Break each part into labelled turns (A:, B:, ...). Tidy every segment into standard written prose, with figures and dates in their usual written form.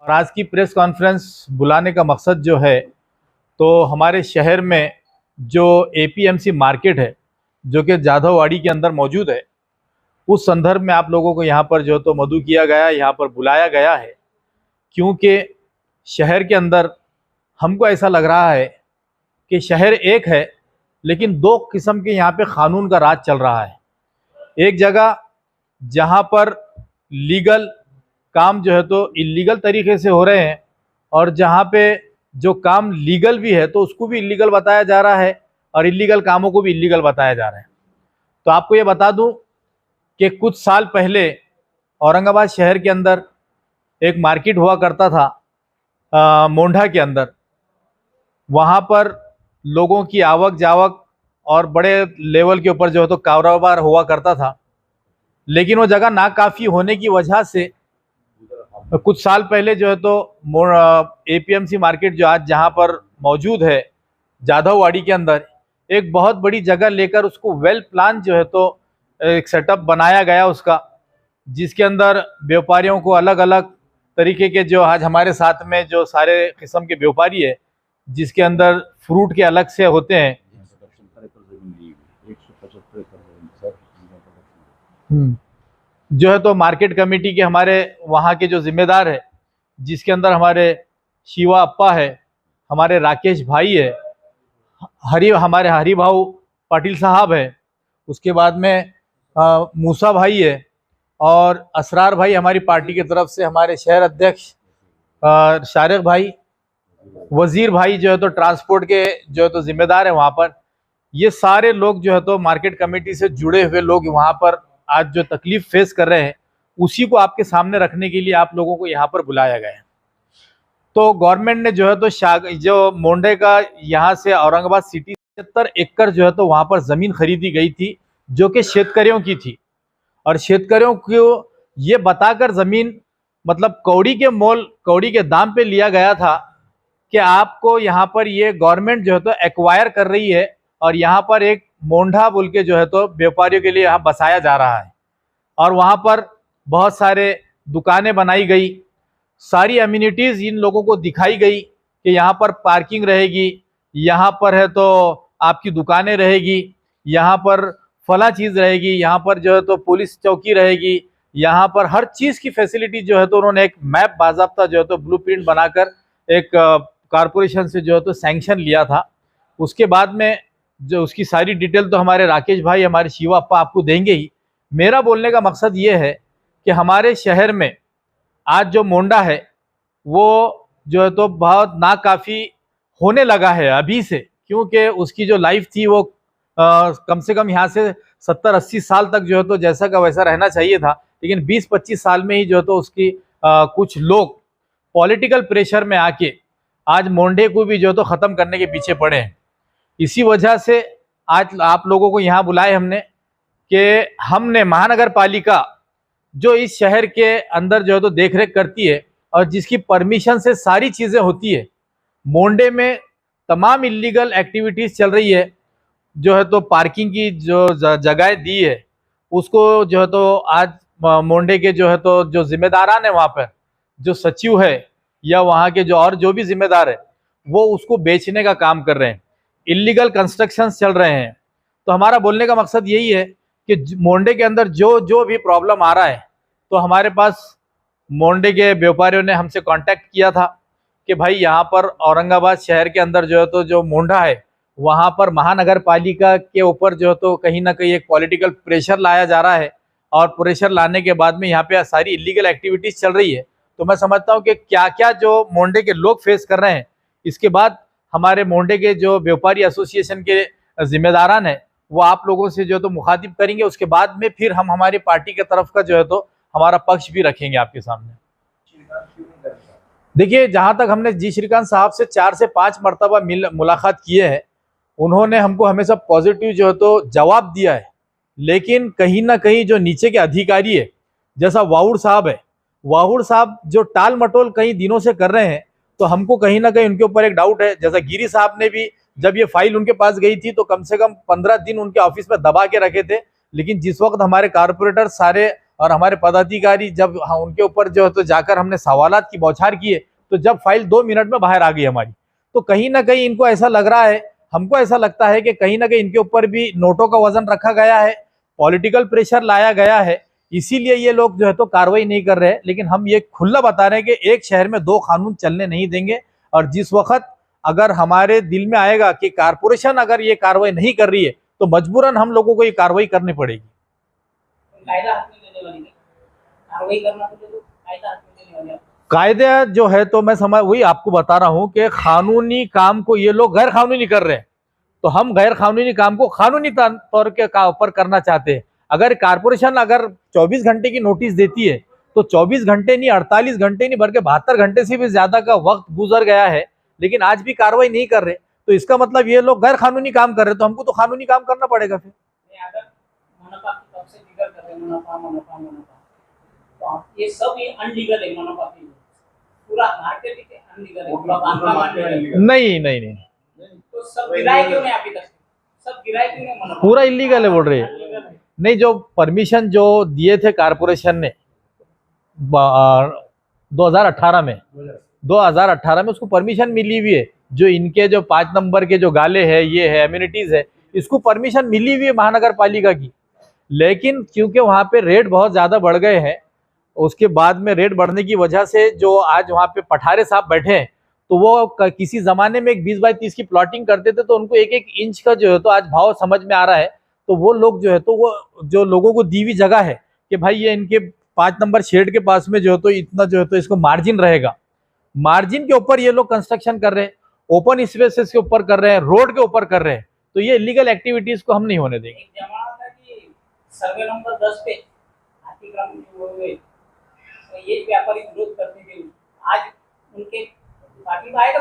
A: और आज की प्रेस कॉन्फ्रेंस बुलाने का मकसद जो है, तो हमारे शहर में जो एपीएमसी मार्केट है जो कि जाधववाड़ी के अंदर मौजूद है, उस संदर्भ में आप लोगों को यहाँ पर जो तो मदऊ किया गया, यहाँ पर बुलाया गया है, क्योंकि शहर के अंदर हमको ऐसा लग रहा है कि शहर एक है लेकिन दो किस्म के यहाँ पे कानून का राज चल रहा है। एक जगह जहाँ पर लीगल काम जो है तो इलीगल तरीके से हो रहे हैं, और जहाँ पे जो काम लीगल भी है तो उसको भी इलीगल बताया जा रहा है और इलीगल कामों को भी इलीगल बताया जा रहा है। तो आपको ये बता दूं कि कुछ साल पहले औरंगाबाद शहर के अंदर एक मार्केट हुआ करता था मोंढा के अंदर। वहाँ पर लोगों की आवक जावक और बड़े लेवल के ऊपर जो है तो कारोबार हुआ करता था, लेकिन वो जगह नाकाफ़ी होने की वजह से कुछ साल पहले जो है तो एपीएमसी मार्केट जो आज जहाँ पर मौजूद है जाधववाड़ी के अंदर, एक बहुत बड़ी जगह लेकर उसको वेल प्लान जो है तो एक सेटअप बनाया गया उसका, जिसके अंदर व्यापारियों को अलग अलग तरीके के जो आज हमारे साथ में जो सारे किस्म के व्यापारी है, जिसके अंदर फ्रूट के अलग से होते हैं। जो है तो मार्केट कमेटी के हमारे वहाँ के जो जिम्मेदार है, जिसके अंदर हमारे शिवा अप्पा है, हमारे राकेश भाई है, हमारे हरिभाऊ पाटिल साहब है, उसके बाद में मूसा भाई है, और असरार भाई हमारी पार्टी की तरफ से हमारे शहर अध्यक्ष शारिक भाई, वजीर भाई जो है तो ट्रांसपोर्ट के जो है तो जिम्मेदार है वहाँ पर। ये सारे लोग जो है तो मार्केट कमेटी से जुड़े हुए लोग वहाँ पर आज जो तकलीफ फेस कर रहे हैं, उसी को आपके सामने रखने के लिए आप लोगों को यहाँ पर बुलाया गया है। तो गवर्नमेंट ने जो है तो जो मोंढे का यहाँ से औरंगाबाद सिटी 70 एकड़ जो है तो वहाँ पर ज़मीन खरीदी गई थी, जो कि शेतकरियों की थी, और शेतकरियों को ये बताकर ज़मीन मतलब कौड़ी के दाम पे लिया गया था कि आपको यहाँ पर ये गवर्नमेंट जो है तो एक्वायर कर रही है, और यहाँ पर एक मोंढा बोल के जो है तो व्यापारियों के लिए यहाँ बसाया जा रहा है, और वहाँ पर बहुत सारे दुकानें बनाई गई, सारी अम्यूनिटीज़ इन लोगों को दिखाई गई कि यहाँ पर पार्किंग रहेगी, यहाँ पर है तो आपकी दुकानें रहेगी, यहाँ पर फला चीज़ रहेगी, यहाँ पर जो है तो पुलिस चौकी रहेगी, यहाँ पर हर चीज़ की फैसिलिटी जो है तो उन्होंने एक मैप बाज़ाब्ता जो है तो ब्लूप्रिंट बनाकर एक कारपोरेशन से जो है तो सैंक्शन लिया था। उसके बाद में जो उसकी सारी डिटेल तो हमारे राकेश भाई, हमारे शिवा अप्पा आपको देंगे ही। मेरा बोलने का मकसद ये है कि हमारे शहर में आज जो मोंढा है वो जो है तो बहुत नाकाफ़ी होने लगा है अभी से, क्योंकि उसकी जो लाइफ थी वो कम से कम यहाँ से 70-80 साल तक जो है तो जैसा का वैसा रहना चाहिए था, लेकिन 20-25 साल में ही जो है तो उसकी कुछ लोग पॉलिटिकल प्रेशर में आके आज मोंढे को भी जो है तो ख़त्म करने के पीछे पड़े हैं। इसी वजह से आज आप लोगों को यहाँ बुलाए हमने कि हमने महानगर पालिका जो इस शहर के अंदर जो है तो देख रेख करती है और जिसकी परमिशन से सारी चीज़ें होती है, मोंढे में तमाम इलीगल एक्टिविटीज़ चल रही है, जो है तो पार्किंग की जो जगह दी है उसको जो है तो आज मोंढे के जो है तो जो जिम्मेदारान है वहाँ पर जो सचिव है या वहाँ के जो और जो भी जिम्मेदार है वो उसको बेचने का काम कर रहे हैं, इलीगल कंस्ट्रक्शंस चल रहे हैं। तो हमारा बोलने का मकसद यही है कि मोंढे के अंदर जो जो भी प्रॉब्लम आ रहा है, तो हमारे पास मोंढे के व्यापारियों ने हमसे कांटेक्ट किया था कि भाई यहाँ पर औरंगाबाद शहर के अंदर जो है तो जो मोंढा है वहाँ पर महानगर पालिका के ऊपर जो है तो कहीं ना कहीं एक पॉलिटिकल प्रेशर लाया जा रहा है, और प्रेशर लाने के बाद में यहाँ पे सारी इलीगल एक्टिविटीज़ चल रही है। तो मैं समझता हूँ कि क्या क्या जो मोंढे के लोग फेस कर रहे हैं, इसके बाद हमारे मोंढे के जो व्यापारी एसोसिएशन के जिम्मेदारान हैं वो आप लोगों से जो है तो मुखातिब करेंगे। उसके बाद में फिर हम हमारी पार्टी के तरफ का जो है तो हमारा पक्ष भी रखेंगे आपके सामने। देखिए, जहाँ तक हमने जी श्रीकांत साहब से 4 से 5 मरतबा मुलाकात किए हैं, उन्होंने हमको हमेशा पॉजिटिव जो है तो जवाब दिया है, लेकिन कहीं ना कहीं जो नीचे के अधिकारी है जैसा वाहुड़ साहब है, वाहुड़ साहब जो टाल मटोल कई दिनों से कर रहे हैं, तो हमको कहीं ना कहीं उनके ऊपर एक डाउट है। जैसा गिरी साहब ने भी जब ये फाइल उनके पास गई थी तो कम से कम 15 दिन उनके ऑफिस में दबा के रखे थे, लेकिन जिस वक्त हमारे कारपोरेटर सारे और हमारे पदाधिकारी जब उनके ऊपर जो है तो जाकर हमने सवालात की बौछार किए, तो जब फाइल 2 मिनट में बाहर आ गई हमारी। तो कहीं ना कहीं इनको ऐसा लग रहा है, हमको ऐसा लगता है कि कहीं ना कहीं इनके ऊपर भी नोटों का वजन रखा गया है, पॉलिटिकल प्रेशर लाया गया है, इसीलिए ये लोग जो है तो कार्रवाई नहीं कर रहे हैं। लेकिन हम ये खुला बता रहे हैं कि एक शहर में 2 कानून चलने नहीं देंगे, और जिस वक्त अगर हमारे दिल में आएगा कि कारपोरेशन अगर ये कार्रवाई नहीं कर रही है तो मजबूरन हम लोगों को ये कार्रवाई करनी पड़ेगी। कायदा जो है तो मैं समझ वही आपको बता रहा हूं कि कानूनी काम को ये लोग गैर कानूनी कर रहे हैं, तो हम गैर कानूनी काम को कानूनी तौर के ऊपर करना चाहते हैं। अगर कारपोरेशन अगर 24 घंटे की नोटिस देती है तो 24 घंटे नहीं, 48 घंटे नहीं, बल्कि 72 घंटे से भी ज्यादा का वक्त गुजर गया है, लेकिन आज भी कार्रवाई नहीं कर रहे, तो इसका मतलब ये लोग गैर कानूनी काम कर रहे, तो हमको तो कानूनी काम करना पड़ेगा फिर।
B: ये सब ये अनलीगल है, मनपा की पूरा मार्केट अनलीगल है।
A: नहीं नहीं नहीं,
B: तो सब गिराए क्यों नहीं अभी तक? सब गिराए क्यों नहीं? मनपा
A: पूरा इलीगल है बोल रहे हैं। नहीं, जो परमिशन जो दिए थे कारपोरेशन ने 2018 में उसको परमिशन मिली हुई है। जो इनके जो 5 नंबर के जो गाले है, ये है एम्यूनिटीज है, इसको परमिशन मिली हुई है महानगर पालिका की। लेकिन क्योंकि वहां पे रेट बहुत ज्यादा बढ़ गए हैं, उसके बाद में रेट बढ़ने की वजह से जो आज वहां पे पठारे साहब बैठे हैं, तो वो किसी जमाने में एक 20 बाई 30 की प्लॉटिंग करते थे, तो उनको 1-1 इंच का जो है तो आज भाव समझ में आ रहा है। तो वो लोग जो है तो वो जो लोगों को दी हुई जगह है कि भाई ये इनके 5 नंबर शेड के पास में जो है तो इतना जो है तो इसको मार्जिन रहेगा, मार्जिन के ऊपर ये लोग कंस्ट्रक्शन कर रहे हैं, ओपन स्पेसेस के ऊपर कर रहे हैं, रोड के ऊपर कर रहे हैं, तो ये इलीगल एक्टिविटीज को हम नहीं होने देंगे।
B: एक जमाना था कि सर्वे नंबर 10 पे अतिक्रमण हुए, तो ये व्यापारी विरोध करते थे, आज उनके पार्टी में आएगा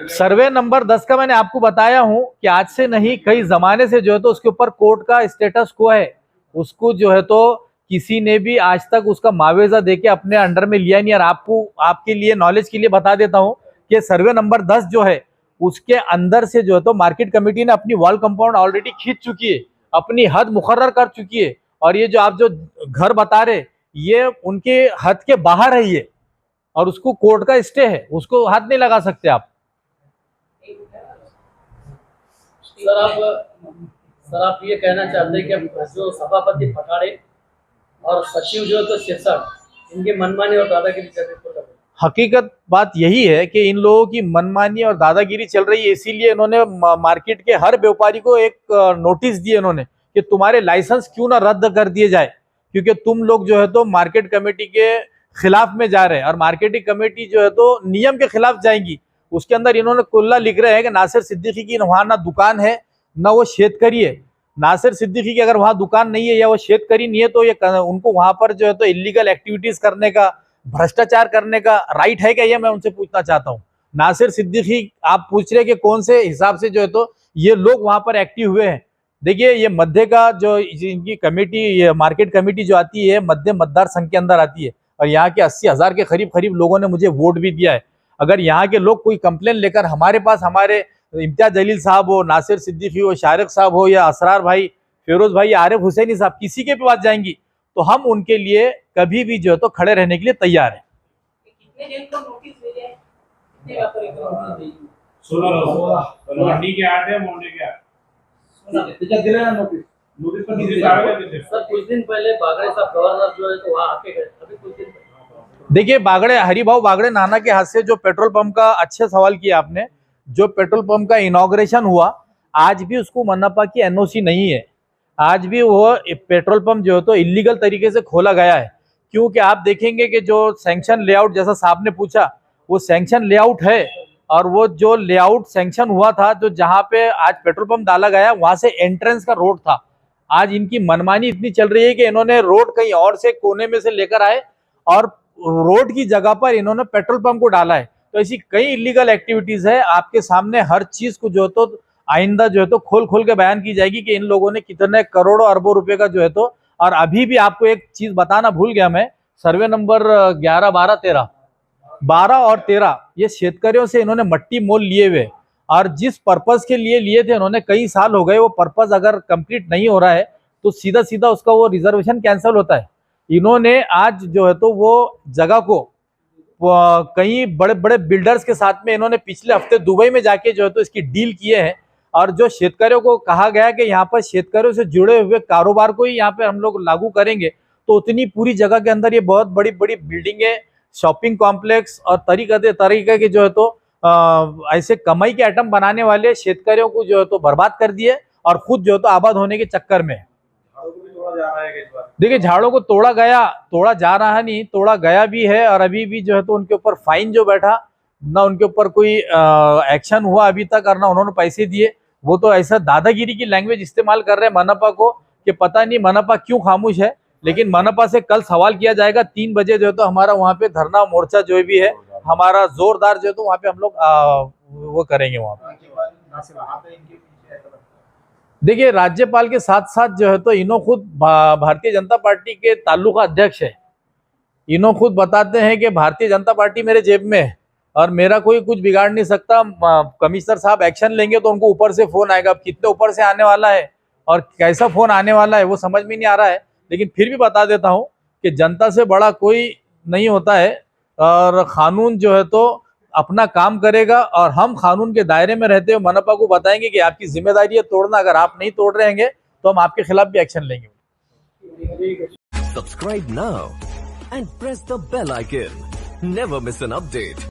A: सर्वे नंबर 10 का मैंने आपको बताया हूं कि आज से नहीं, कई जमाने से जो है तो उसके ऊपर कोर्ट का स्टेटस को है, उसको जो है तो किसी ने भी आज तक उसका मुआवजा देके अपने अंडर में लिया नहीं। और आपको आपके लिए नॉलेज के लिए बता देता हूं कि सर्वे नंबर 10 जो है उसके अंदर से जो है तो मार्केट कमेटी ने अपनी वॉल कंपाउंड ऑलरेडी खींच चुकी है, अपनी हद मुकर्रर कर चुकी है, और ये जो आप जो घर बता रहे ये उनके हद के बाहर है ये, और उसको कोर्ट का स्टे है, उसको हाथ नहीं लगा सकते आप।
C: सर आप ये कहना चाहते हैं कि जो सभापति पठारे और सचिव जो है तो शेषाट, इनकी मनमानी और दादागिरी चल रही है?
A: हकीकत बात यही है कि इन लोगों की मनमानी और दादागिरी चल रही है, इसीलिए इन्होंने मार्केट के हर व्यापारी को एक नोटिस दिए इन्होंने कि तुम्हारे लाइसेंस क्यों ना रद्द कर दिए जाए, क्योंकि तुम लोग जो है तो मार्केट कमेटी के खिलाफ में जा रहे हैं, और मार्केटिंग कमेटी जो है तो नियम के खिलाफ जाएंगी। उसके अंदर इन्होंने कुल्ला लिख रहे हैं कि नासिर सिद्दीकी की वहां ना दुकान है ना वो शेतकरी है। नासिर सिद्दीकी की अगर वहां दुकान नहीं है या वो शेतकरी नहीं है, तो ये उनको वहां पर जो है तो इलीगल एक्टिविटीज करने का, भ्रष्टाचार करने का राइट है क्या, ये मैं उनसे पूछना चाहता हूँ। नासिर सिद्दीकी आप पूछ रहे कि कौन से हिसाब से जो है तो ये लोग वहां पर एक्टिव हुए हैं। देखिए, ये मध्य का जो इनकी कमेटी, ये मार्केट कमेटी जो आती है मध्य मतदार संघ के अंदर आती है, और यहाँ के 80,000 के करीब लोगों ने मुझे वोट भी दिया है। अगर यहाँ के लोग कोई कंप्लेन लेकर हमारे पास, हमारे इम्तियाज जलील साहब हो, नासिर सिद्दीकी हो, शारिक साहब हो, या असरार भाई, फिरोज भाई, आरिफ हुसैनी साहब, किसी के पास जाएंगी तो हम उनके लिए कभी भी जो है तो खड़े रहने के लिए तैयार है।
C: सर कुछ दिन पहले बागड़े साहब गवर्नर जो है तो वहाँ आके गए, अभी कुछ दिन पहले
A: देखिए, बागड़े हरिभाऊ बागड़े नाना के हाथ से जो पेट्रोल पंप का, अच्छे सवाल किया आपने, जो पेट्रोल पंप का इनॉग्रेशन हुआ, आज भी उसको मनपा की एनओसी नहीं है, आज भी वो पेट्रोल पंप जो है तो इलीगल तरीके से खोला गया है। क्योंकि आप देखेंगे कि जो सैंक्शन लेआउट, जैसा साहब ने पूछा, वो सैंक्शन लेआउट है, और वो जो लेआउट सैंक्शन हुआ था, जो जहाँ पे आज पेट्रोल पंप डाला गया, वहां से एंट्रेंस का रोड था। आज इनकी मनमानी इतनी चल रही है कि इन्होंने रोड कहीं और से कोने में से लेकर आए, और रोड की जगह पर इन्होंने पेट्रोल पंप को डाला है। तो ऐसी कई इलीगल एक्टिविटीज है, आपके सामने हर चीज को जो है तो आइंदा जो है तो खोल के बयान की जाएगी कि इन लोगों ने कितने करोड़ों अरबों रुपए का जो है तो। और अभी भी आपको एक चीज बताना भूल गया मैं, सर्वे नंबर 11, 12, 13 और 13 ये शेतकरियों से इन्होंने मट्टी मोल लिए हुए, और जिस पर्पस के लिए लिए थे उन्होंने, कई साल हो गए, वो पर्पस अगर कंप्लीट नहीं हो रहा है तो सीधा सीधा उसका वो रिजर्वेशन कैंसिल होता है। इन्होंने आज जो है तो वो जगह को कई बड़े बड़े बिल्डर्स के साथ में इन्होंने पिछले हफ्ते दुबई में जाके जो है तो इसकी डील किए हैं। और जो शेतकरियों को कहा गया कि यहाँ पर शेतकरियों से जुड़े हुए कारोबार को ही यहाँ पे हम लोग लागू करेंगे, तो उतनी पूरी जगह के अंदर ये बहुत बड़ी बड़ी बिल्डिंगें, शॉपिंग कॉम्प्लेक्स और तरीके के जो है तो ऐसे कमाई के आइटम बनाने वाले शेतकरियों को जो है तो बर्बाद कर दिए और खुद जो है तो आबाद होने के चक्कर में। देखिए, झाड़ों को तोड़ा जा रहा है नहीं, तोड़ा गया भी है। और अभी भी जो है तो उनके ऊपर फाइन जो बैठा ना, उनके ऊपर कोई एक्शन हुआ अभी तक, और ना उन्होंने पैसे दिए। वो तो ऐसा दादागिरी की लैंग्वेज इस्तेमाल कर रहे हैं मनपा को कि पता नहीं मनपा क्यों खामोश है। लेकिन मनपा से कल सवाल किया जाएगा 3 बजे जो है तो हमारा वहाँ पे धरना मोर्चा जो भी है हमारा जोरदार जो है तो वहाँ पे हम लोग वो करेंगे वहाँ पे। देखिए, राज्यपाल के साथ साथ जो है तो इन्हों खुद भारतीय जनता पार्टी के तालुका अध्यक्ष है। इन्हों खुद बताते हैं कि भारतीय जनता पार्टी मेरे जेब में है और मेरा कोई कुछ बिगाड़ नहीं सकता। कमिश्नर साहब एक्शन लेंगे तो उनको ऊपर से फोन आएगा। अब कितने ऊपर से आने वाला है और कैसा फोन आने वाला है वो समझ में नहीं आ रहा है। लेकिन फिर भी बता देता हूं कि जनता से बड़ा कोई नहीं होता है और कानून जो है तो अपना काम करेगा। और हम कानून के दायरे में रहते हुए मनपा को बताएंगे कि आपकी जिम्मेदारी है तोड़ना, अगर आप नहीं तोड़ रहे हैं तो हम आपके खिलाफ भी एक्शन लेंगे।
D: Subscribe now and press the bell icon. Never miss an update.